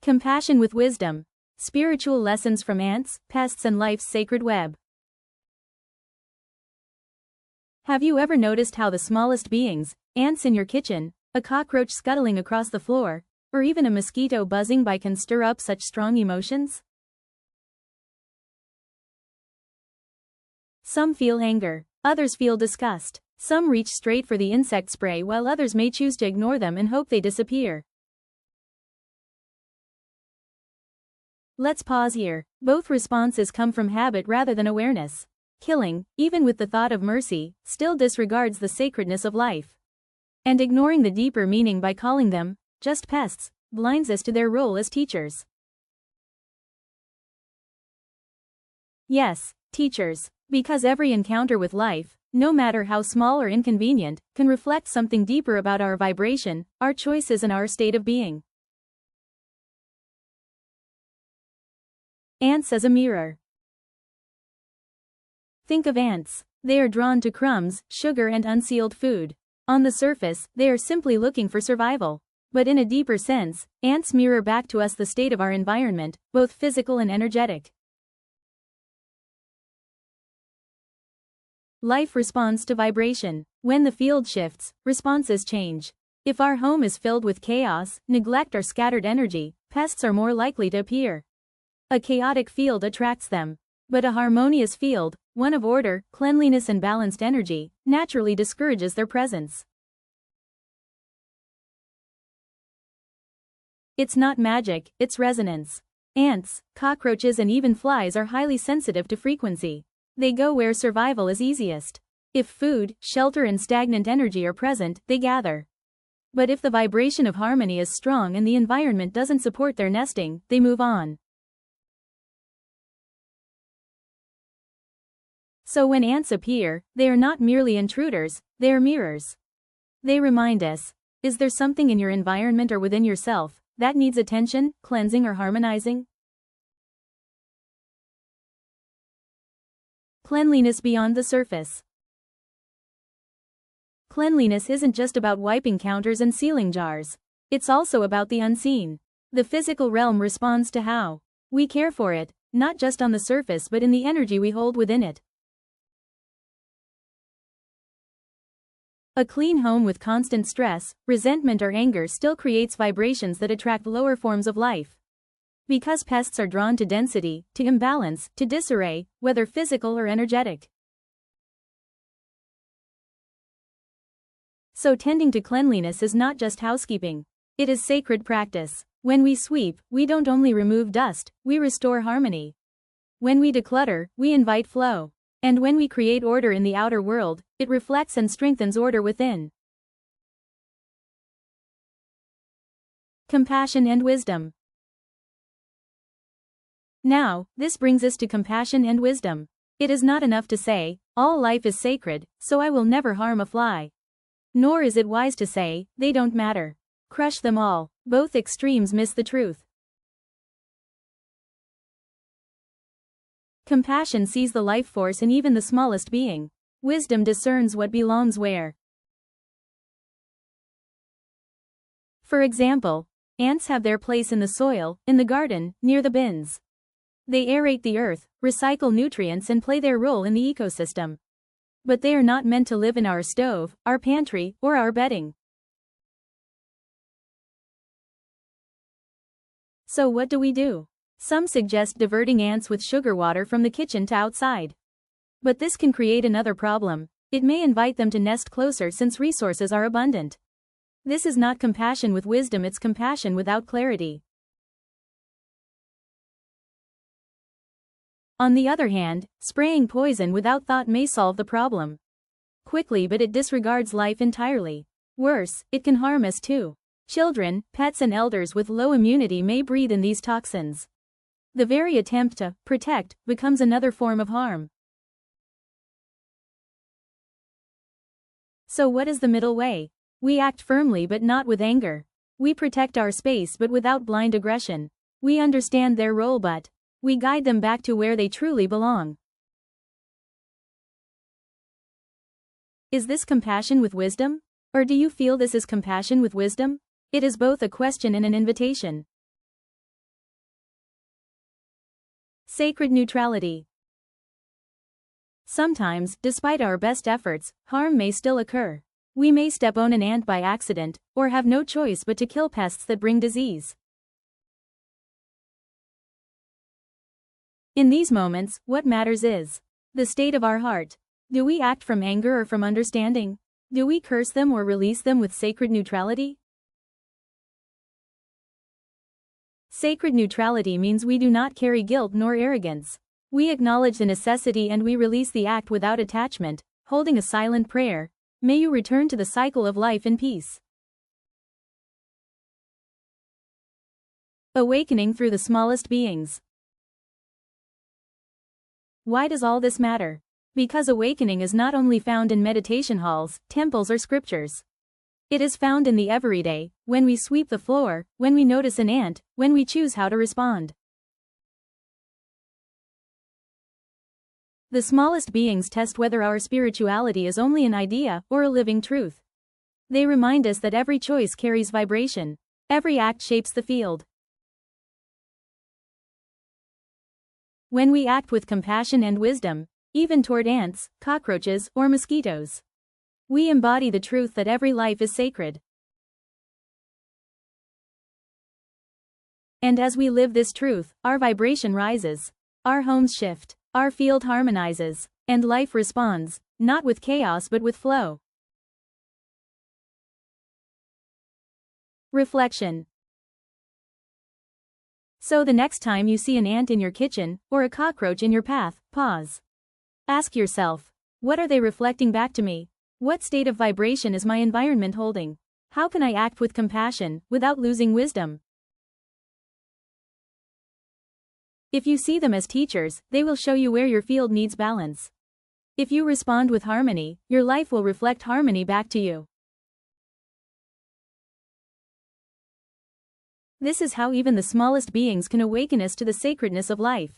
Compassion with wisdom. Spiritual lessons from ants, pests, and life's sacred web. Have you ever noticed how the smallest beings, ants in your kitchen, a cockroach scuttling across the floor, or even a mosquito buzzing by can stir up such strong emotions? Some feel anger, others feel disgust. Some reach straight for the insect spray while others may choose to ignore them and hope they disappear. Let's pause here. Both responses come from habit rather than awareness. Killing, even with the thought of mercy, still disregards the sacredness of life. And ignoring the deeper meaning by calling them just pests blinds us to their role as teachers. Yes, teachers, because every encounter with life, no matter how small or inconvenient, can reflect something deeper about our vibration, our choices, and our state of being. Ants as a mirror. Think of ants. They are drawn to crumbs, sugar, and unsealed food. On the surface, they are simply looking for survival. But in a deeper sense, ants mirror back to us the state of our environment, both physical and energetic. Life responds to vibration. When the field shifts, responses change. If our home is filled with chaos, neglect, or scattered energy, pests are more likely to appear. A chaotic field attracts them. But a harmonious field, one of order, cleanliness, and balanced energy, naturally discourages their presence. It's not magic, it's resonance. Ants, cockroaches, and even flies are highly sensitive to frequency. They go where survival is easiest. If food, shelter, and stagnant energy are present, they gather. But if the vibration of harmony is strong and the environment doesn't support their nesting, they move on. So when ants appear, they are not merely intruders, they are mirrors. They remind us, is there something in your environment or within yourself that needs attention, cleansing, or harmonizing? Cleanliness beyond the surface. Cleanliness isn't just about wiping counters and sealing jars. It's also about the unseen. The physical realm responds to how we care for it, not just on the surface but in the energy we hold within it. A clean home with constant stress, resentment, or anger still creates vibrations that attract lower forms of life. Because pests are drawn to density, to imbalance, to disarray, whether physical or energetic. So tending to cleanliness is not just housekeeping. It is sacred practice. When we sweep, we don't only remove dust, we restore harmony. When we declutter, we invite flow. And when we create order in the outer world, it reflects and strengthens order within. Compassion and wisdom. Now, this brings us to compassion and wisdom. It is not enough to say, all life is sacred, so I will never harm a fly. Nor is it wise to say, they don't matter. Crush them all. Both extremes miss the truth. Compassion sees the life force in even the smallest being. Wisdom discerns what belongs where. For example, ants have their place in the soil, in the garden, near the bins. They aerate the earth, recycle nutrients, and play their role in the ecosystem. But they are not meant to live in our stove, our pantry, or our bedding. So what do? Some suggest diverting ants with sugar water from the kitchen to outside. But this can create another problem. It may invite them to nest closer since resources are abundant. This is not compassion with wisdom, it's compassion without clarity. On the other hand, spraying poison without thought may solve the problem quickly, but it disregards life entirely. Worse, it can harm us too. Children, pets, and elders with low immunity may breathe in these toxins. The very attempt to protect becomes another form of harm. So what is the middle way? We act firmly but not with anger. We protect our space but without blind aggression. We understand their role but we guide them back to where they truly belong. Is this compassion with wisdom? Or do you feel this is compassion with wisdom? It is both a question and an invitation. Sacred neutrality. Sometimes, despite our best efforts, harm may still occur. We may step on an ant by accident, or have no choice but to kill pests that bring disease. In these moments, what matters is the state of our heart. Do we act from anger or from understanding? Do we curse them or release them with sacred neutrality? Sacred neutrality means we do not carry guilt nor arrogance. We acknowledge the necessity and we release the act without attachment, holding a silent prayer. May you return to the cycle of life in peace. Awakening through the smallest beings. Why does all this matter? Because awakening is not only found in meditation halls, temples or scriptures. It is found in the everyday, when we sweep the floor, when we notice an ant, when we choose how to respond. The smallest beings test whether our spirituality is only an idea or a living truth. They remind us that every choice carries vibration. Every act shapes the field. When we act with compassion and wisdom, even toward ants, cockroaches, or mosquitoes, we embody the truth that every life is sacred. And as we live this truth, our vibration rises, our homes shift, our field harmonizes, and life responds, not with chaos but with flow. Reflection. So the next time you see an ant in your kitchen, or a cockroach in your path, pause. Ask yourself, what are they reflecting back to me? What state of vibration is my environment holding? How can I act with compassion, without losing wisdom? If you see them as teachers, they will show you where your field needs balance. If you respond with harmony, your life will reflect harmony back to you. This is how even the smallest beings can awaken us to the sacredness of life.